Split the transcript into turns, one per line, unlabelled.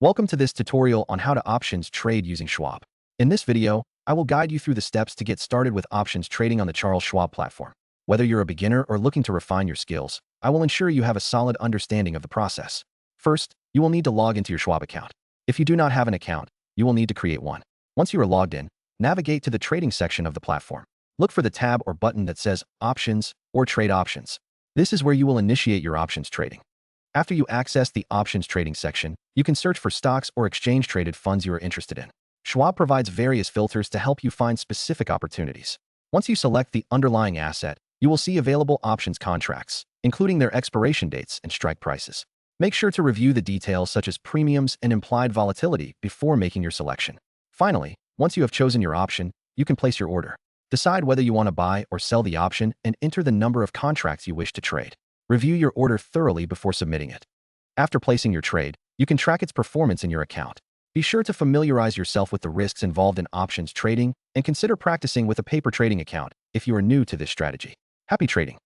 Welcome to this tutorial on how to options trade using Schwab. In this video, I will guide you through the steps to get started with options trading on the Charles Schwab platform. Whether you're a beginner or looking to refine your skills, I will ensure you have a solid understanding of the process. First, you will need to log into your Schwab account. If you do not have an account, you will need to create one. Once you are logged in, navigate to the trading section of the platform. Look for the tab or button that says Options or Trade Options. This is where you will initiate your options trading. After you access the options trading section, you can search for stocks or exchange-traded funds you are interested in. Schwab provides various filters to help you find specific opportunities. Once you select the underlying asset, you will see available options contracts, including their expiration dates and strike prices. Make sure to review the details such as premiums and implied volatility before making your selection. Finally, once you have chosen your option, you can place your order. Decide whether you want to buy or sell the option and enter the number of contracts you wish to trade. Review your order thoroughly before submitting it. After placing your trade, you can track its performance in your account. Be sure to familiarize yourself with the risks involved in options trading and consider practicing with a paper trading account if you are new to this strategy. Happy trading!